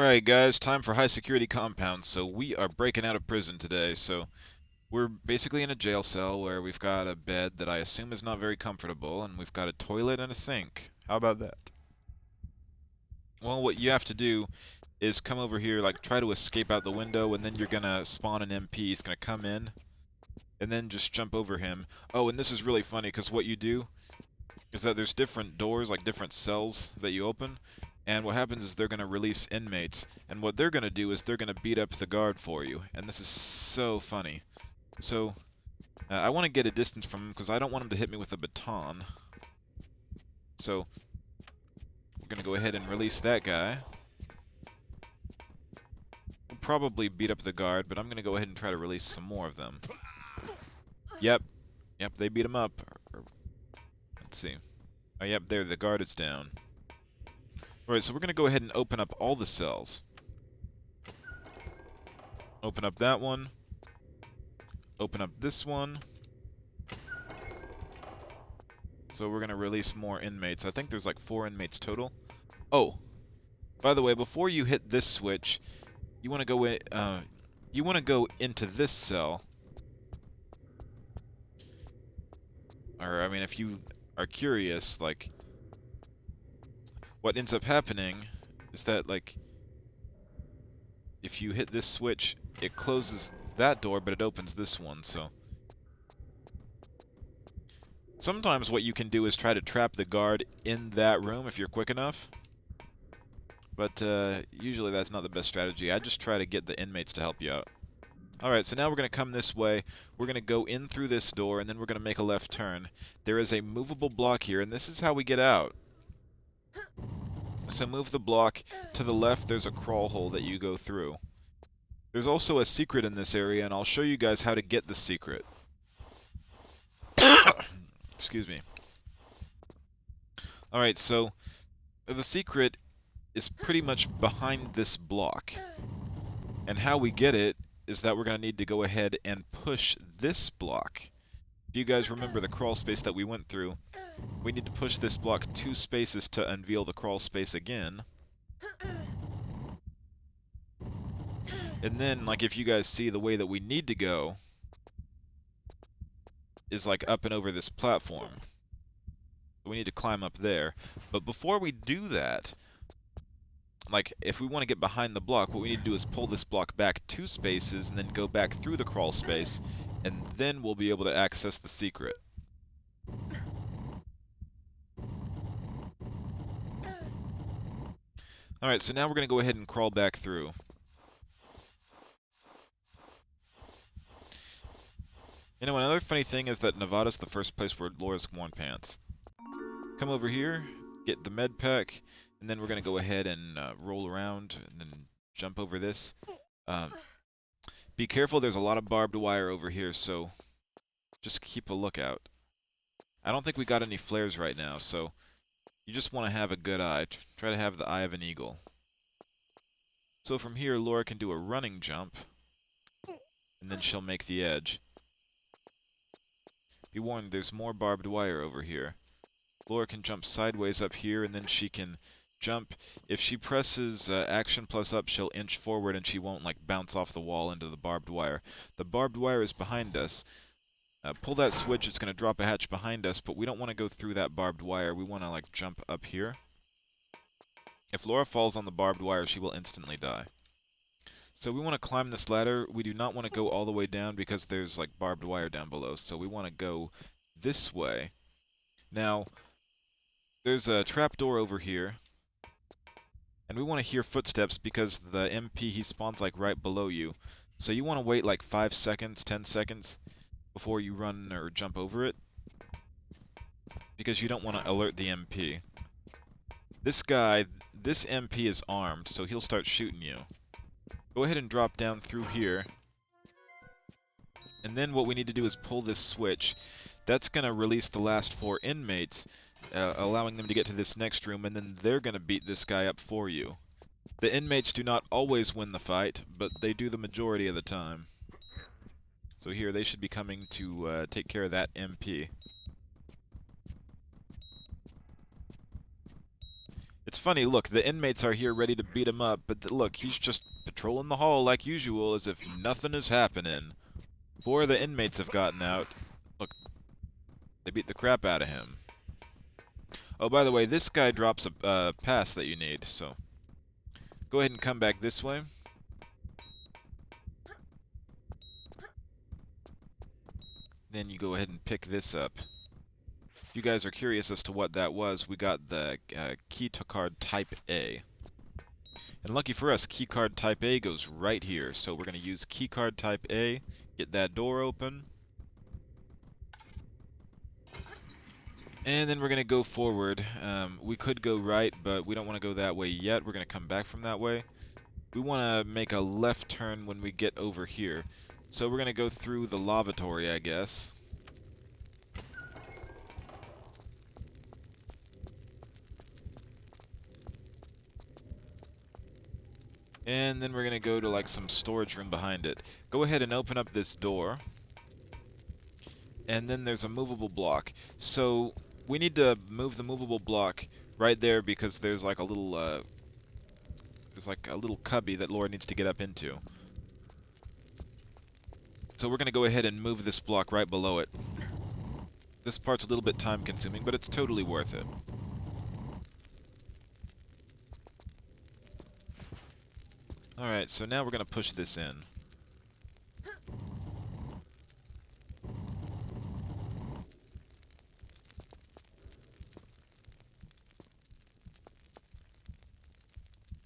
Alright guys, time for high security compounds. So we are breaking out of prison today. So we're basically in a jail cell where we've got a bed that I assume is not very comfortable, and we've got a toilet and a sink. How about that? Well, what you have to do is come over here, like try to escape out the window, and then you're gonna spawn an MP. He's gonna come in, and then just jump over him. Oh, and this is really funny, because what you do is that there's different doors, like different cells that you open, and what happens is they're going to release inmates, and what they're going to do is they're going to beat up the guard for you, and this is so funny. So, I want to get a distance from him, because I don't want him to hit me with a baton. So, we're going to go ahead and release that guy. We'll probably beat up the guard, but I'm going to go ahead and try to release some more of them. Yep, they beat him up. Let's see. Oh, yep, there, the guard is down. Alright, so we're going to go ahead and open up all the cells. Open up that one. Open up this one. So we're going to release more inmates. I think there's like 4 inmates total. Oh, by the way, before you hit this switch, you want to go into this cell. Or, I mean, if you are curious, like, what ends up happening is that, like, if you hit this switch, it closes that door, but it opens this one, so. Sometimes what you can do is try to trap the guard in that room if you're quick enough. But, usually that's not the best strategy. I just try to get the inmates to help you out. Alright, so now we're going to come this way. We're going to go in through this door, and then we're going to make a left turn. There is a movable block here, and this is how we get out. So move the block to the left. There's a crawl hole that you go through. There's also a secret in this area, and I'll show you guys how to get the secret. Excuse me. Alright, so the secret is pretty much behind this block. And how we get it is that we're going to need to go ahead and push this block. If you guys remember the crawl space that we went through, we need to push this block 2 spaces to unveil the crawl space again. And then, like, if you guys see, the way that we need to go is, like, up and over this platform. We need to climb up there. But before we do that, like, if we want to get behind the block, what we need to do is pull this block back 2 spaces and then go back through the crawl space, and then we'll be able to access the secret. Alright, so now we're going to go ahead and crawl back through. You know, another funny thing is that Nevada's the first place where Laura's worn pants. Come over here, get the med pack, and then we're going to go ahead and roll around and then jump over this. Be careful, there's a lot of barbed wire over here, so just keep a lookout. I don't think we got any flares right now, so you just want to have a good eye. Try to have the eye of an eagle. So from here, Laura can do a running jump, and then she'll make the edge. Be warned, there's more barbed wire over here. Laura can jump sideways up here, and then she can jump. If she presses action plus up, she'll inch forward, and she won't, like, bounce off the wall into the barbed wire. The barbed wire is behind us. Pull that switch, it's going to drop a hatch behind us, but we don't want to go through that barbed wire. We want to, like, jump up here. If Laura falls on the barbed wire, she will instantly die. So we want to climb this ladder. We do not want to go all the way down because there's, like, barbed wire down below. So we want to go this way. Now, there's a trapdoor over here. And we want to hear footsteps because the MP, he spawns, like, right below you. So you want to wait, like, 5 seconds, 10 seconds before you run or jump over it, because you don't want to alert the MP. This guy, this MP is armed, so he'll start shooting you. Go ahead and drop down through here, and then what we need to do is pull this switch. That's going to release the last 4 inmates, allowing them to get to this next room, and then they're going to beat this guy up for you. The inmates do not always win the fight, but they do the majority of the time. So here, they should be coming to take care of that MP. It's funny, look, the inmates are here ready to beat him up, but look, he's just patrolling the hall like usual as if nothing is happening. 4 of the inmates have gotten out. Look, they beat the crap out of him. Oh, by the way, this guy drops a pass that you need, so go ahead and come back this way. Then you go ahead and pick this up. If you guys are curious as to what that was, we got the key card type A. And lucky for us, key card type A goes right here. So we're going to use key card type A, get that door open. And then we're going to go forward. We could go right, but we don't want to go that way yet. We're going to come back from that way. We want to make a left turn when we get over here. So we're going to go through the lavatory, I guess. And then we're going to go to like some storage room behind it. Go ahead and open up this door. And then there's a movable block. So we need to move the movable block right there because there's like a little cubby that Laura needs to get up into. So we're going to go ahead and move this block right below it. This part's a little bit time consuming, but it's totally worth it. Alright, so now we're going to push this in.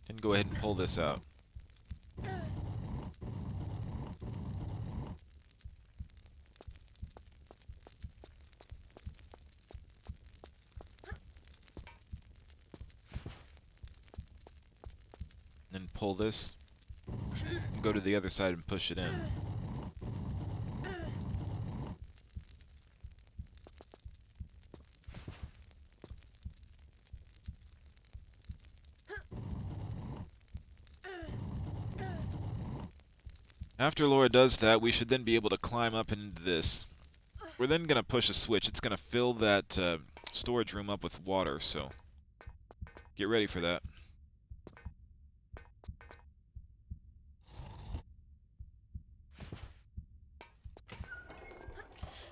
And go ahead and pull this out. Then pull this. And go to the other side and push it in. After Laura does that, we should then be able to climb up into this. We're then going to push a switch. It's going to fill that storage room up with water, so get ready for that.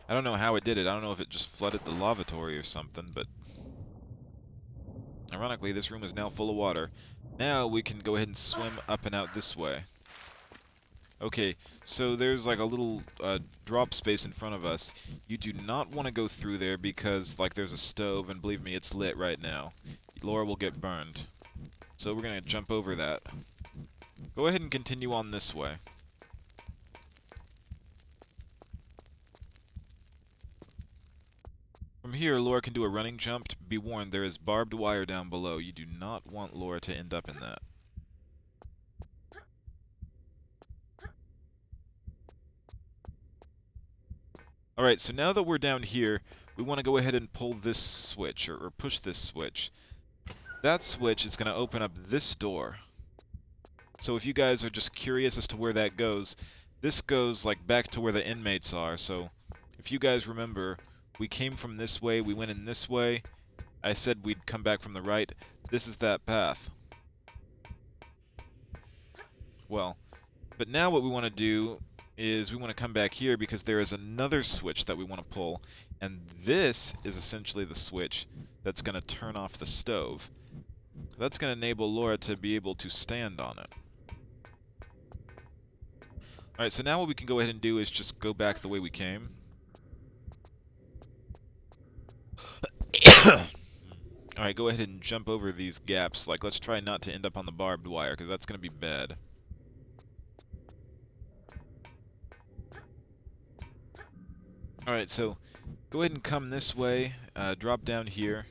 I don't know how it did it. I don't know if it just flooded the lavatory or something, but ironically, this room is now full of water. Now we can go ahead and swim up and out this way. Okay, so there's like a little drop space in front of us. You do not want to go through there because like there's a stove, and believe me, it's lit right now. Laura will get burned. So we're going to jump over that. Go ahead and continue on this way. From here, Laura can do a running jump. Be warned, there is barbed wire down below. You do not want Laura to end up in that. Alright, so now that we're down here, we want to go ahead and pull this switch, or push this switch. That switch is going to open up this door. So if you guys are just curious as to where that goes, this goes like back to where the inmates are. So if you guys remember, we came from this way, we went in this way. I said we'd come back from the right. This is that path. Well, but now what we want to do is we want to come back here because there is another switch that we want to pull, and this is essentially the switch that's going to turn off the stove. That's going to enable Laura to be able to stand on it. Alright, so now what we can go ahead and do is just go back the way we came. Alright, go ahead and jump over these gaps. Like, let's try not to end up on the barbed wire, because that's going to be bad. Alright, so go ahead and come this way, drop down here.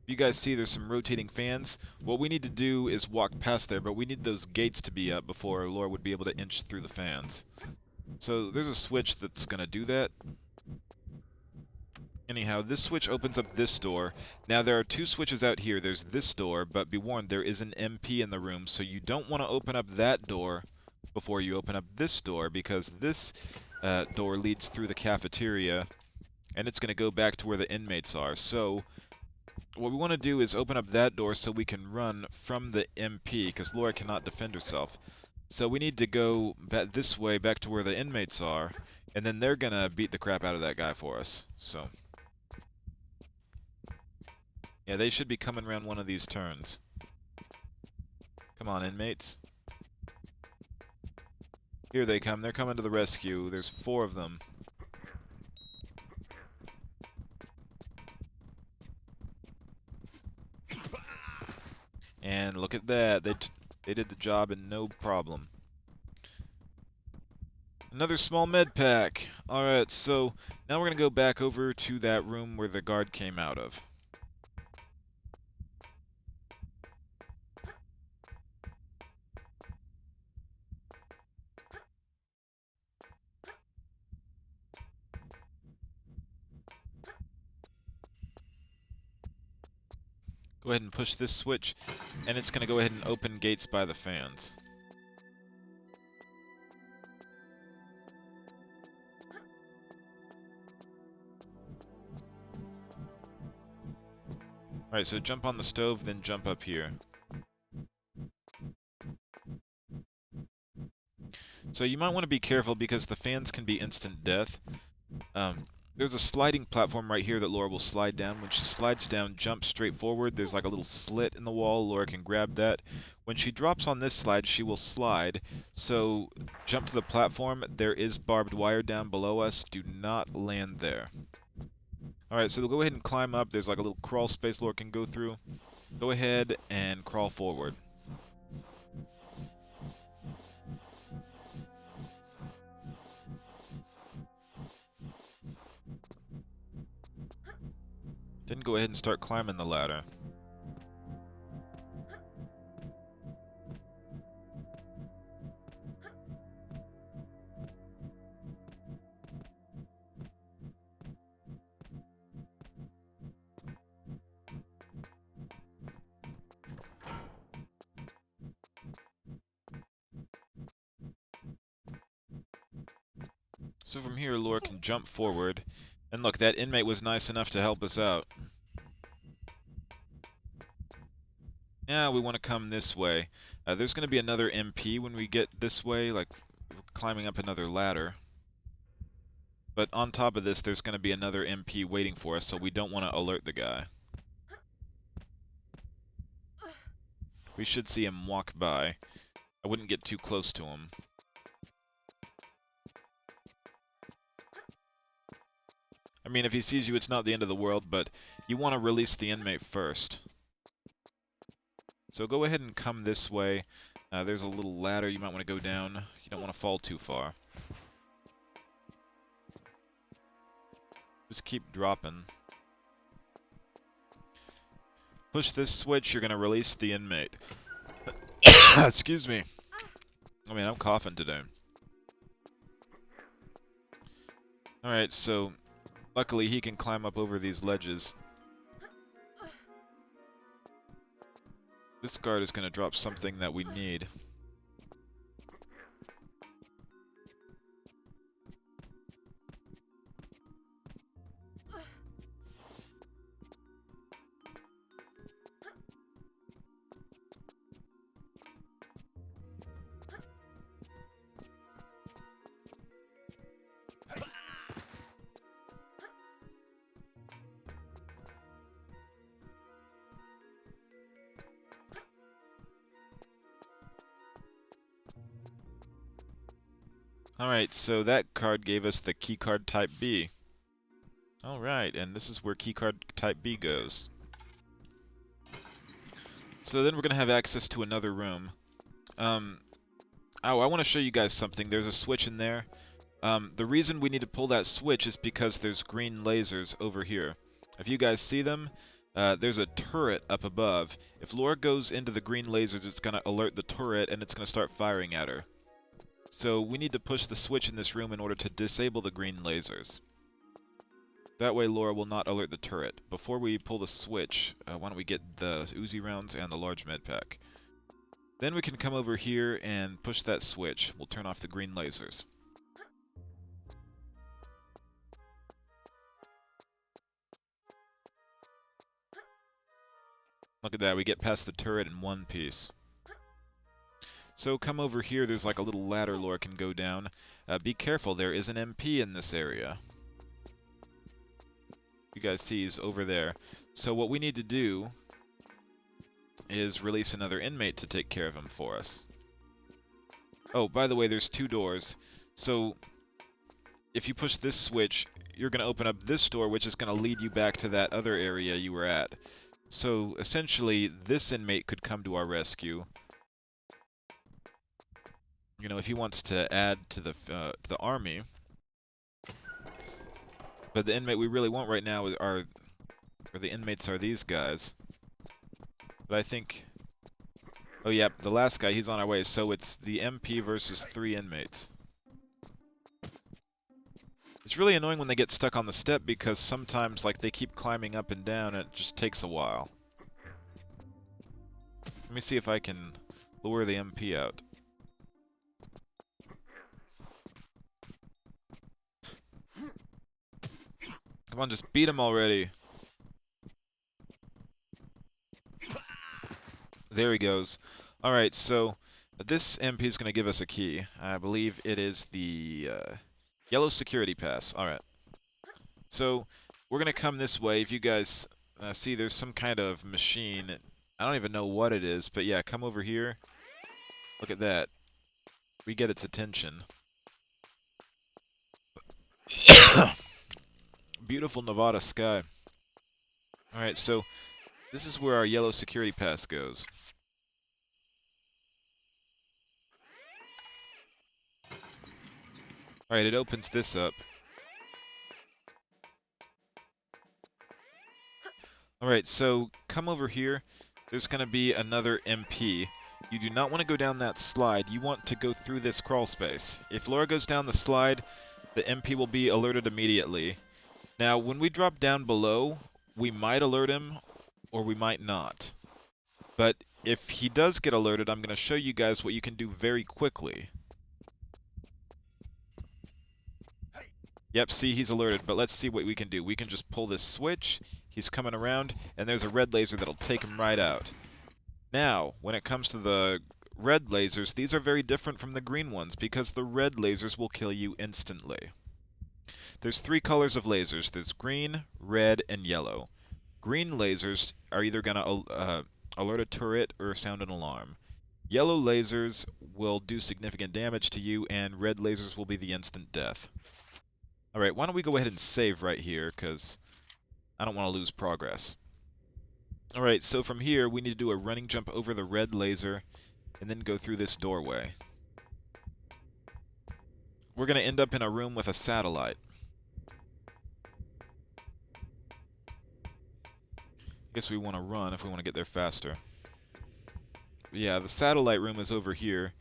You guys see there's some rotating fans. What we need to do is walk past there, but we need those gates to be up before Laura would be able to inch through the fans. So there's a switch that's going to do that. Anyhow, this switch opens up this door. Now there are 2 switches out here. There's this door, but be warned, there is an MP in the room, so you don't want to open up that door before you open up this door, because this door leads through the cafeteria, and it's going to go back to where the inmates are. So what we want to do is open up that door so we can run from the MP, because Laura cannot defend herself. So we need to go this way, back to where the inmates are, and then they're gonna beat the crap out of that guy for us. So, yeah, they should be coming around one of these turns. Come on, inmates. Here they come. They're coming to the rescue. There's 4 of them. And look at that. They did the job and no problem. Another small med pack. Alright, so now we're going to go back over to that room where the guard came out of. Go ahead and push this switch, and it's going to go ahead and open gates by the fans. Alright, so jump on the stove, then jump up here. So you might want to be careful because the fans can be instant death. There's a sliding platform right here that Laura will slide down. When she slides down, jump straight forward. There's like a little slit in the wall. Laura can grab that. When she drops on this slide, she will slide. So jump to the platform. There is barbed wire down below us. Do not land there. Alright, so we'll go ahead and climb up. There's like a little crawl space Laura can go through. Go ahead and crawl forward. Then go ahead and start climbing the ladder. So from here, Laura can jump forward. And look, that inmate was nice enough to help us out. Yeah, we want to come this way. There's going to be another MP when we get this way, like climbing up another ladder. But on top of this, there's going to be another MP waiting for us, so we don't want to alert the guy. We should see him walk by. I wouldn't get too close to him. I mean, if he sees you, it's not the end of the world, but you want to release the inmate first. So go ahead and come this way. There's a little ladder you might want to go down. You don't want to fall too far. Just keep dropping. Push this switch, you're going to release the inmate. Excuse me. I mean, I'm coughing today. Alright, so luckily he can climb up over these ledges. This guard is going to drop something that we need. Alright, so that card gave us the keycard type B. Alright, and this is where keycard type B goes. So then we're going to have access to another room. Oh, I want to show you guys something. There's a switch in there. The reason we need to pull that switch is because there's green lasers over here. If you guys see them, there's a turret up above. If Laura goes into the green lasers, it's going to alert the turret and it's going to start firing at her. So we need to push the switch in this room in order to disable the green lasers. That way Laura will not alert the turret. Before we pull the switch, why don't we get the Uzi rounds and the large med pack. Then we can come over here and push that switch. We'll turn off the green lasers. Look at that, we get past the turret in one piece. So come over here, there's like a little ladder Laura can go down. Be careful, there is an MP in this area. You guys see he's over there. So what we need to do is release another inmate to take care of him for us. Oh, by the way, there's 2 doors. So if you push this switch, you're going to open up this door, which is going to lead you back to that other area you were at. So essentially, this inmate could come to our rescue. You know, if he wants to add to the army. But the inmate we really want right now or the inmates are these guys. But I think... Oh yeah, the last guy, he's on our way. So it's the MP versus 3 inmates. It's really annoying when they get stuck on the step because sometimes, like, they keep climbing up and down and it just takes a while. Let me see if I can lure the MP out. Come on, just beat him already. There he goes. Alright, so this MP is going to give us a key. I believe it is the yellow security pass. Alright. So we're going to come this way. If you guys see, there's some kind of machine. I don't even know what it is, but yeah, come over here. Look at that. We get its attention. Beautiful Nevada sky. Alright, so this is where our yellow security pass goes. Alright, it opens this up. Alright, so come over here. There's going to be another MP. You do not want to go down that slide. You want to go through this crawl space. If Laura goes down the slide, the MP will be alerted immediately. Now, when we drop down below, we might alert him, or we might not. But if he does get alerted, I'm going to show you guys what you can do very quickly. Yep, see, he's alerted, but let's see what we can do. We can just pull this switch, he's coming around, and there's a red laser that'll take him right out. Now, when it comes to the red lasers, these are very different from the green ones, because the red lasers will kill you instantly. There's 3 colors of lasers. There's green, red, and yellow. Green lasers are either going to alert a turret or sound an alarm. Yellow lasers will do significant damage to you, and red lasers will be the instant death. Alright, why don't we go ahead and save right here, because I don't want to lose progress. Alright, so from here, we need to do a running jump over the red laser, and then go through this doorway. We're going to end up in a room with a satellite. I guess we want to run if we want to get there faster. Yeah, the satellite room is over here,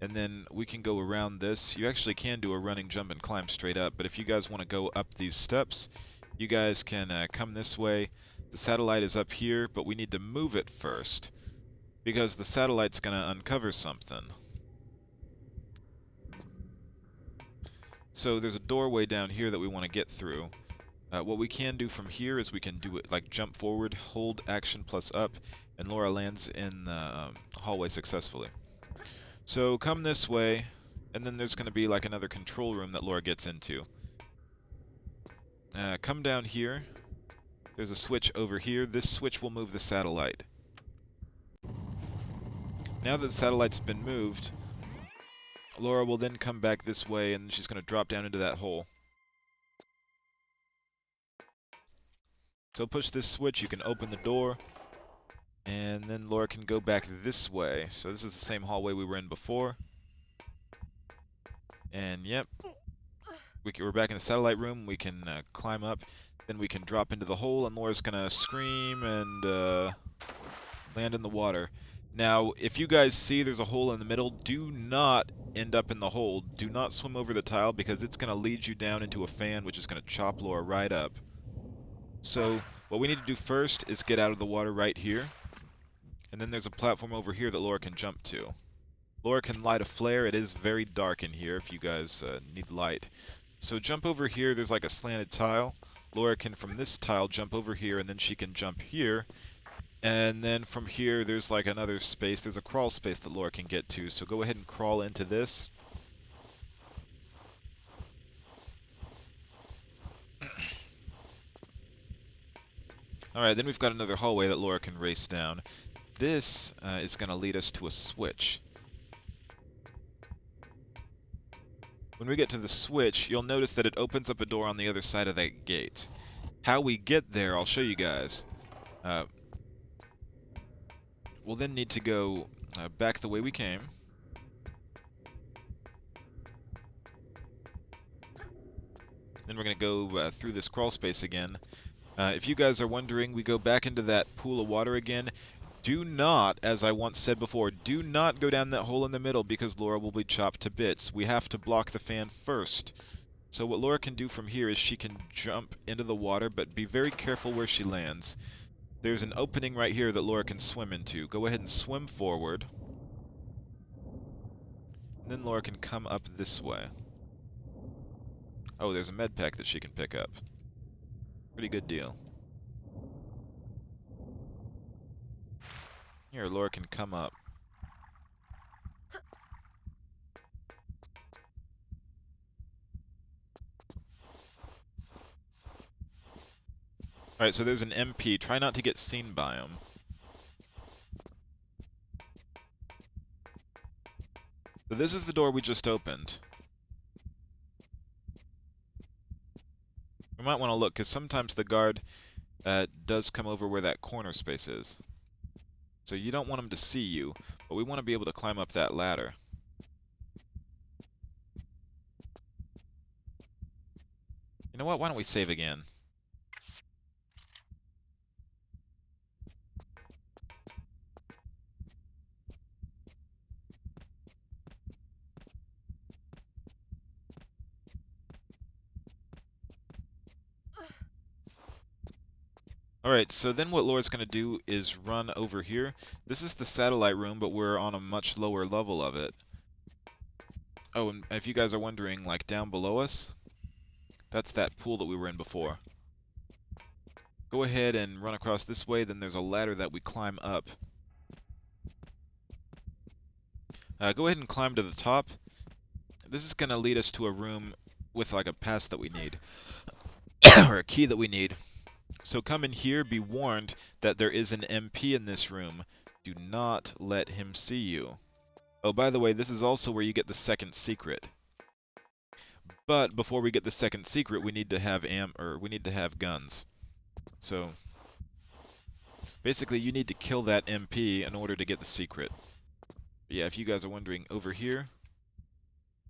and then we can go around this. You actually can do a running jump and climb straight up, but if you guys want to go up these steps, you guys can come this way. The satellite is up here, but we need to move it first, because the satellite's going to uncover something. So there's a doorway down here that we want to get through. What we can do from here is we can do it like jump forward, hold action plus up, and Laura lands in the hallway successfully. So come this way, and then there's going to be like another control room that Laura gets into. Come down here. There's a switch over here. This switch will move the satellite. Now that the satellite's been moved, Laura will then come back this way, and she's going to drop down into that hole. So push this switch, you can open the door, and then Laura can go back this way. So this is the same hallway we were in before. And yep, we're back in the satellite room. We can climb up, then we can drop into the hole, and Laura's going to scream and land in the water. Now, if you guys see there's a hole in the middle, do not end up in the hole. Do not swim over the tile, because it's going to lead you down into a fan, which is going to chop Laura right up. So what we need to do first is get out of the water right here. And then there's a platform over here that Laura can jump to. Laura can light a flare. It is very dark in here if you guys need light. So jump over here. There's like a slanted tile. Laura can, from this tile, jump over here, and then she can jump here. And then from here, there's like another space. There's a crawl space that Laura can get to. So go ahead and crawl into this. Alright, then we've got another hallway that Laura can race down. This is going to lead us to a switch. When we get to the switch, you'll notice that it opens up a door on the other side of that gate. How we get there, I'll show you guys. We'll then need to go back the way we came. Then we're going to go through this crawl space again. If you guys are wondering, we go back into that pool of water again. Do not, as I once said before, do not go down that hole in the middle because Laura will be chopped to bits. We have to block the fan first. So what Laura can do from here is she can jump into the water, but be very careful where she lands. There's an opening right here that Laura can swim into. Go ahead and swim forward. And then Laura can come up this way. Oh, there's a med pack that she can pick up. Pretty good deal. Here, Laura can come up. Alright, so there's an MP. Try not to get seen by him. So this is the door we just opened. We might want to look, because sometimes the guard does come over where that corner space is. So you don't want him to see you, but we want to be able to climb up that ladder. You know what? Why don't we save again? Alright, so then what Laura's going to do is run over here. This is the satellite room, but we're on a much lower level of it. Oh, and if you guys are wondering, like, down below us, that's that pool that we were in before. Go ahead and run across this way, then there's a ladder that we climb up. Go ahead and climb to the top. This is going to lead us to a room with, like, a pass that we need. Or a key that we need. So come in here, be warned that there is an MP in this room. Do not let him see you. Oh, by the way, this is also where you get the second secret. But before we get the second secret, we need to have guns. So basically, you need to kill that MP in order to get the secret. But yeah, if you guys are wondering, over here,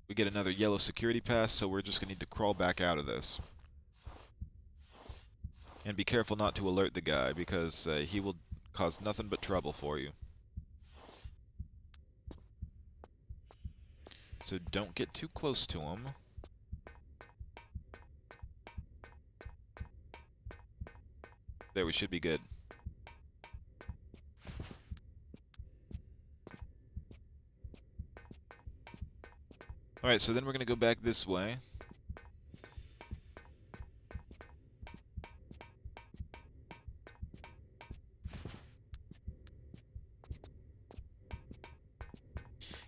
we get another yellow security pass, so we're just going to need to crawl back out of this. And be careful not to alert the guy, because he will cause nothing but trouble for you. So don't get too close to him. There, we should be good. Alright, so then we're going to go back this way.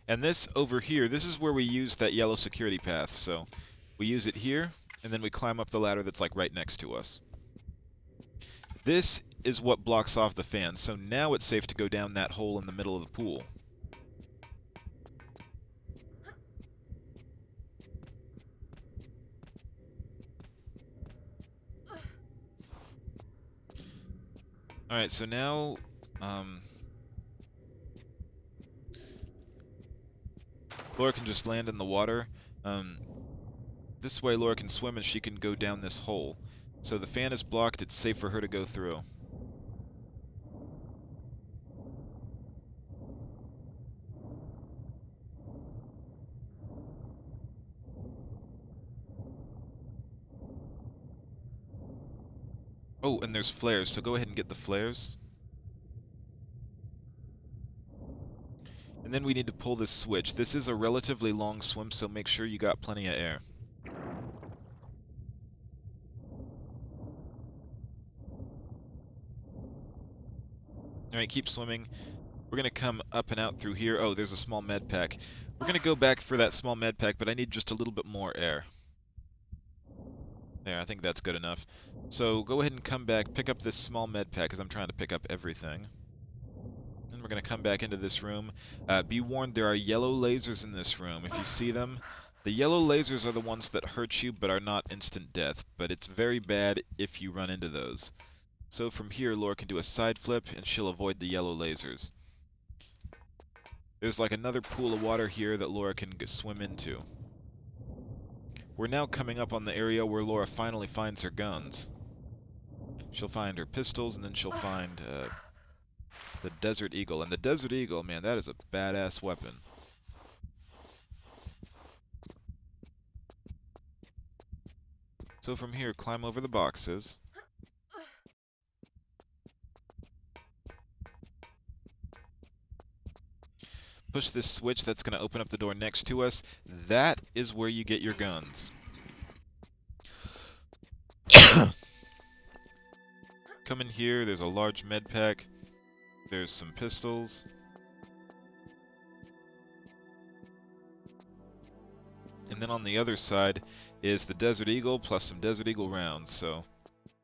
And this over here, this is where we use that yellow security path. So we use it here, and then we climb up the ladder that's like right next to us. This is what blocks off the fan, so now it's safe to go down that hole in the middle of the pool. Alright, so now, Laura can just land in the water. This way Laura can swim and she can go down this hole. So the fan is blocked, it's safe for her to go through. Oh, and there's flares, so go ahead and get the flares. And then we need to pull this switch. This is a relatively long swim, so make sure you got plenty of air. Alright, keep swimming. We're going to come up and out through here. Oh, there's a small med pack. We're going to go back for that small med pack, but I need just a little bit more air. There, I think that's good enough. So go ahead and come back, pick up this small med pack, because I'm trying to pick up everything. Then we're going to come back into this room. Be warned, there are yellow lasers in this room. If you see them, the yellow lasers are the ones that hurt you but are not instant death, but it's very bad if you run into those. So from here, Laura can do a side flip, and she'll avoid the yellow lasers. There's like another pool of water here that Laura can swim into. We're now coming up on the area where Laura finally finds her guns. She'll find her pistols, and then she'll find the Desert Eagle. And the Desert Eagle, man, that is a badass weapon. So from here, climb over the boxes. Push this switch that's going to open up the door next to us. That is where you get your guns. Come in here, there's a large med pack. There's some pistols. And then on the other side is the Desert Eagle plus some Desert Eagle rounds, so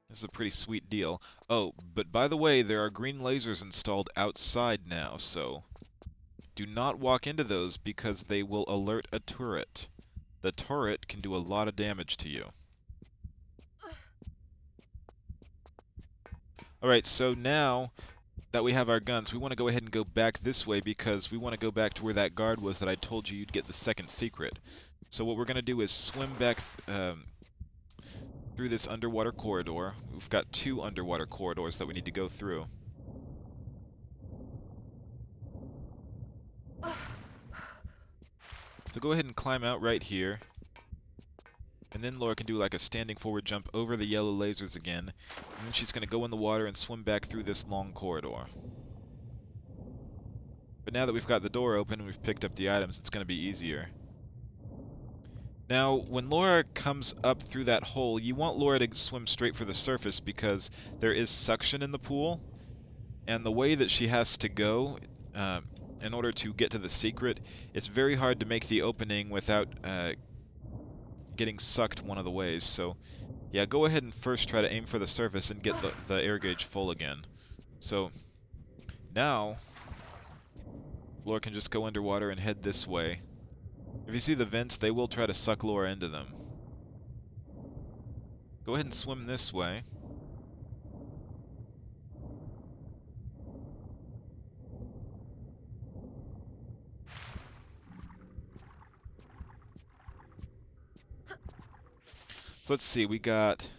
this is a pretty sweet deal. Oh, but by the way, there are green lasers installed outside now, so do not walk into those because they will alert a turret. The turret can do a lot of damage to you. Alright, so now that we have our guns, we want to go ahead and go back this way because we want to go back to where that guard was that I told you you'd get the second secret. So what we're going to do is swim back through this underwater corridor. We've got 2 underwater corridors that we need to go through. So go ahead and climb out right here. And then Laura can do like a standing forward jump over the yellow lasers again. And then she's going to go in the water and swim back through this long corridor. But now that we've got the door open and we've picked up the items, it's going to be easier. Now, when Laura comes up through that hole, you want Laura to swim straight for the surface because there is suction in the pool. And the way that she has to go, in order to get to the secret, it's very hard to make the opening without getting sucked one of the ways. So, yeah, go ahead and first try to aim for the surface and get the air gauge full again. So, now, Laura can just go underwater and head this way. If you see the vents, they will try to suck Laura into them. Go ahead and swim this way. So let's see, we got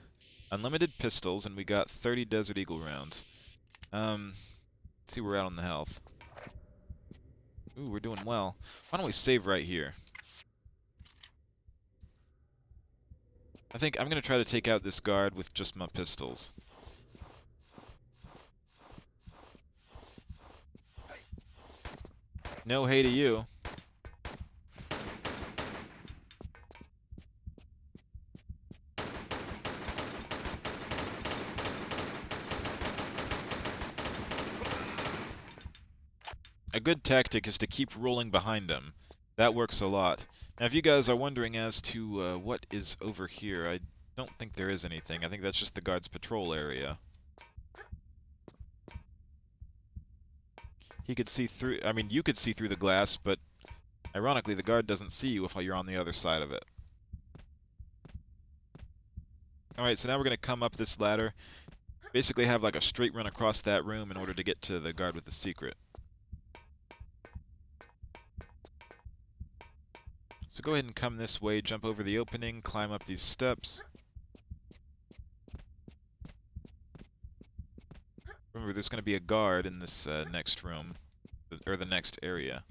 unlimited pistols and we got 30 Desert Eagle rounds. Let's see where we're at on the health. Ooh, we're doing well. Why don't we save right here? I think I'm going to try to take out this guard with just my pistols. No hey to you. A good tactic is to keep rolling behind him. That works a lot. Now, if you guys are wondering as to what is over here, I don't think there is anything. I think that's just the guard's patrol area. He could see through... I mean, you could see through the glass, but ironically, the guard doesn't see you if you're on the other side of it. Alright, so now we're going to come up this ladder. Basically have like a straight run across that room in order to get to the guard with the secret. So go ahead and come this way, jump over the opening, climb up these steps. Remember, there's going to be a guard in this next room, or the next area.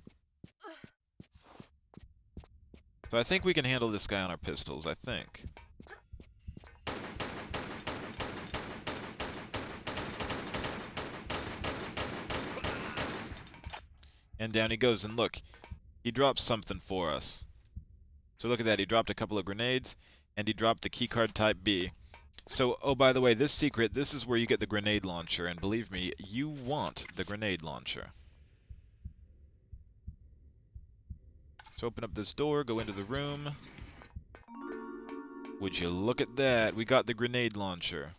So I think we can handle this guy on our pistols, I think. And down he goes, and look, he drops something for us. So look at that, he dropped a couple of grenades, and he dropped the keycard type B. So, oh, by the way, this secret, this is where you get the grenade launcher, and believe me, you want the grenade launcher. So open up this door, go into the room. Would you look at that? We got the grenade launcher.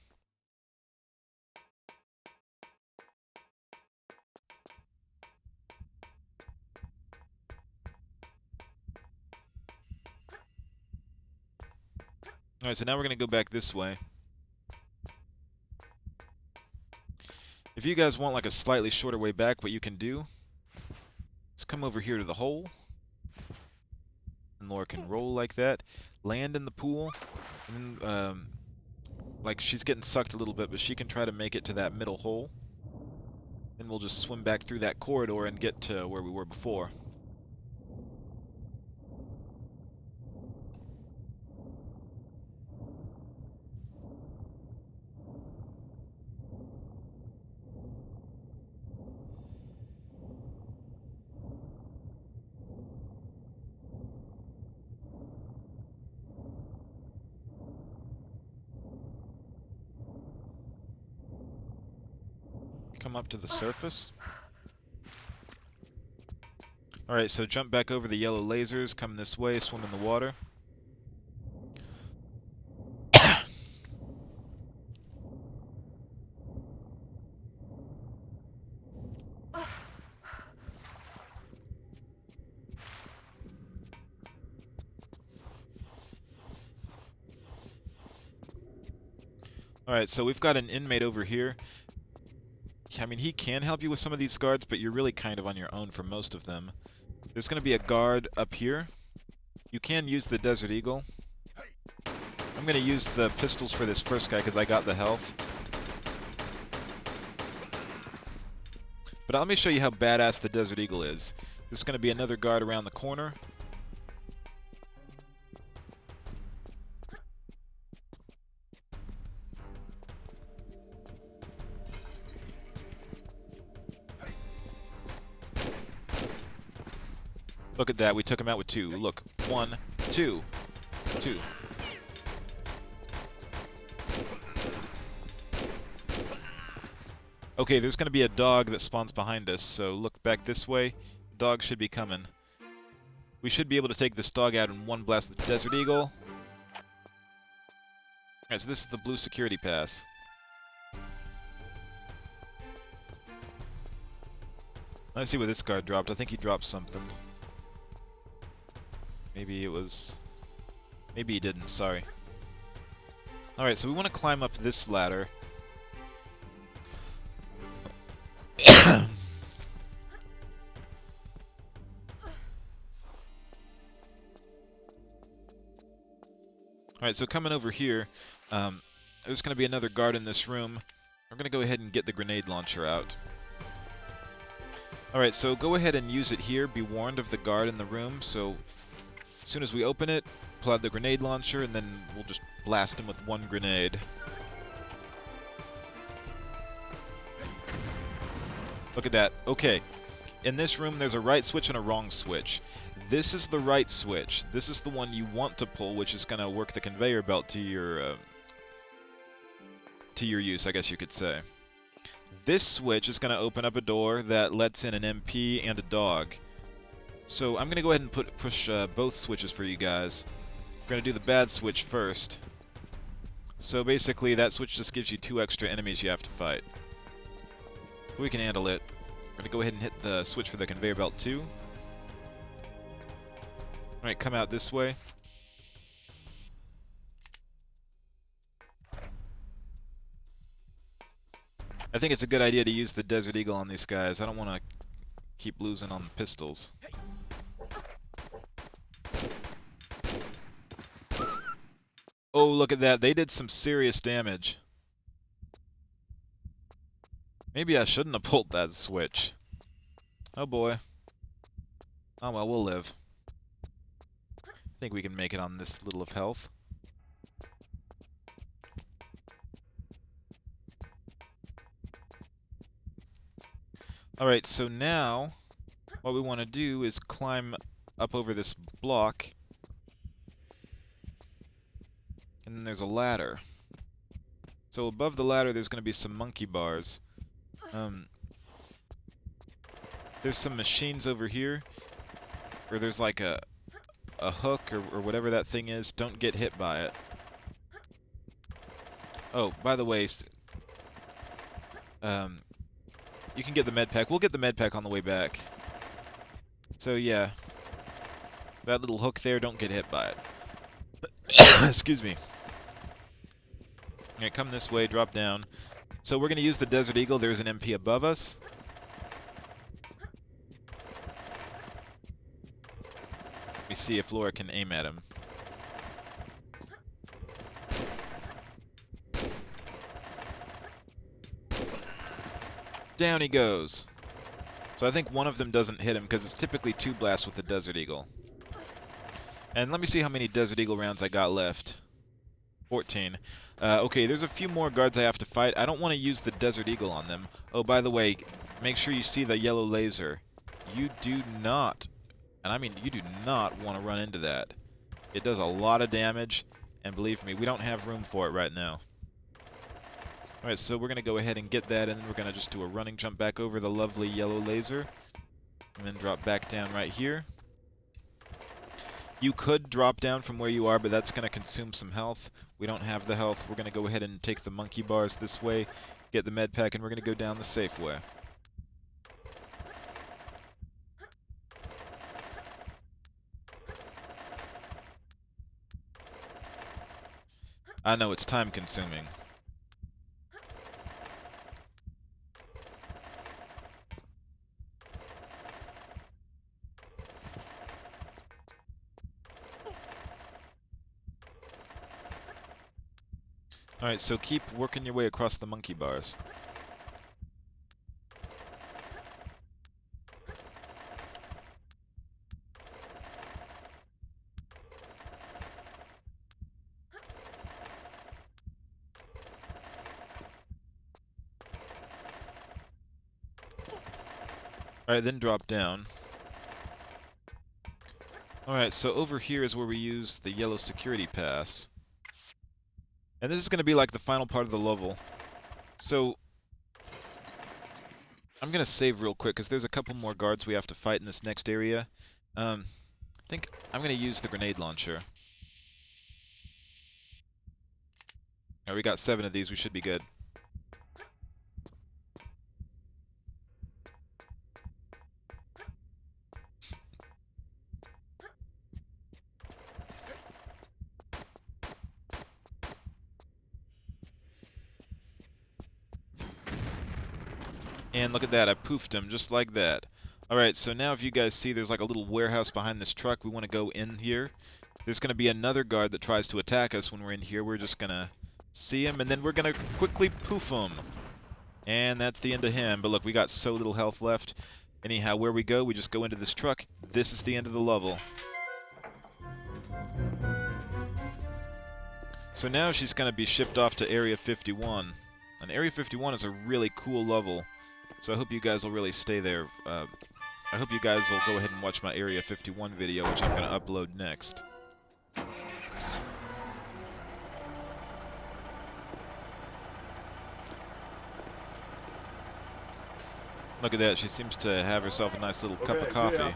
Alright, so now we're going to go back this way. If you guys want like a slightly shorter way back, what you can do is come over here to the hole. And Laura can roll like that. Land in the pool. And then, like, she's getting sucked a little bit, but she can try to make it to that middle hole. Then we'll just swim back through that corridor and get to where we were before. Come up to the surface. Alright, so jump back over the yellow lasers, come this way, swim in the water. Alright, so we've got an inmate over here. I mean, he can help you with some of these guards, but you're really kind of on your own for most of them. There's going to be a guard up here. You can use the Desert Eagle. I'm going to use the pistols for this first guy because I got the health. But let me show you how badass the Desert Eagle is. There's going to be another guard around the corner. Look at that, we took him out with 2. Look, 1, 2, 2. Okay, there's going to be a dog that spawns behind us, so look back this way. Dog should be coming. We should be able to take this dog out in one blast with the Desert Eagle. Alright, so this is the blue security pass. Let's see what this guard dropped. I think he dropped something. Maybe it was... Maybe he didn't, sorry. Alright, so we want to climb up this ladder. Alright, so coming over here, there's going to be another guard in this room. We're going to go ahead and get the grenade launcher out. Alright, so go ahead and use it here. Be warned of the guard in the room, so as soon as we open it, pull out the grenade launcher, and then we'll just blast him with 1 grenade. Look at that. Okay. In this room, there's a right switch and a wrong switch. This is the right switch. This is the one you want to pull, which is going to work the conveyor belt to your use, I guess you could say. This switch is going to open up a door that lets in an MP and a dog. So I'm going to go ahead and push both switches for you guys. We're going to do the bad switch first. So basically, that switch just gives you 2 extra enemies you have to fight. We can handle it. We're going to go ahead and hit the switch for the conveyor belt too. Alright, come out this way. I think it's a good idea to use the Desert Eagle on these guys. I don't want to keep losing on pistols. Oh, look at that. They did some serious damage. Maybe I shouldn't have pulled that switch. Oh boy. Oh well, we'll live. I think we can make it on this little of health. Alright, so now what we want to do is climb up over this block. And then there's a ladder. So above the ladder, there's going to be some monkey bars. There's some machines over here, or there's like a hook or whatever that thing is. Don't get hit by it. Oh, by the way, you can get the med pack. We'll get the med pack on the way back. So yeah, that little hook there, don't get hit by it. Excuse me. Alright, come this way, drop down. So we're going to use the Desert Eagle. There's an MP above us. Let me see if Laura can aim at him. Down he goes. So I think one of them doesn't hit him because it's typically 2 blasts with the Desert Eagle. And let me see how many Desert Eagle rounds I got left. 14. Okay, there's a few more guards I have to fight. I don't want to use the Desert Eagle on them. Oh, by the way, make sure you see the yellow laser. You do not, and I mean you do not want to run into that. It does a lot of damage, and believe me, we don't have room for it right now. Alright, so we're going to go ahead and get that, and then we're going to just do a running jump back over the lovely yellow laser, and then drop back down right here. You could drop down from where you are, but that's going to consume some health. We don't have the health. We're going to go ahead and take the monkey bars this way, get the med pack, and we're going to go down the safe way. I know it's time consuming. Alright, so keep working your way across the monkey bars. Alright, then drop down. Alright, so over here is where we use the yellow security pass. And this is going to be like the final part of the level. So, I'm going to save real quick, because there's a couple more guards we have to fight in this next area. I think I'm going to use the grenade launcher. Alright, we got 7 of these, we should be good. And look at that, I poofed him just like that. Alright, so now if you guys see there's like a little warehouse behind this truck, we want to go in here. There's going to be another guard that tries to attack us when we're in here. We're just going to see him, and then we're going to quickly poof him. And that's the end of him. But look, we got so little health left. Anyhow, where we go, we just go into this truck. This is the end of the level. So now she's going to be shipped off to Area 51. And Area 51 is a really cool level. So I hope you guys will really stay there. I hope you guys will go ahead and watch my Area 51 video, which I'm going to upload next. Look at that, she seems to have herself a nice little cup of coffee. Yeah.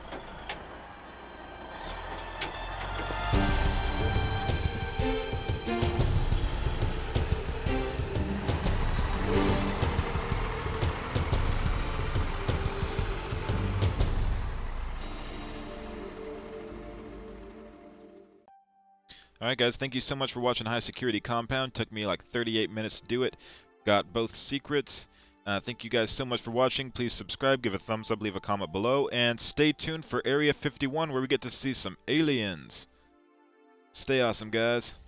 Alright guys, thank you so much for watching High Security Compound. Took me like 38 minutes to do it. Got both secrets. Thank you guys so much for watching. Please subscribe, give a thumbs up, leave a comment below, and stay tuned for Area 51 where we get to see some aliens. Stay awesome, guys.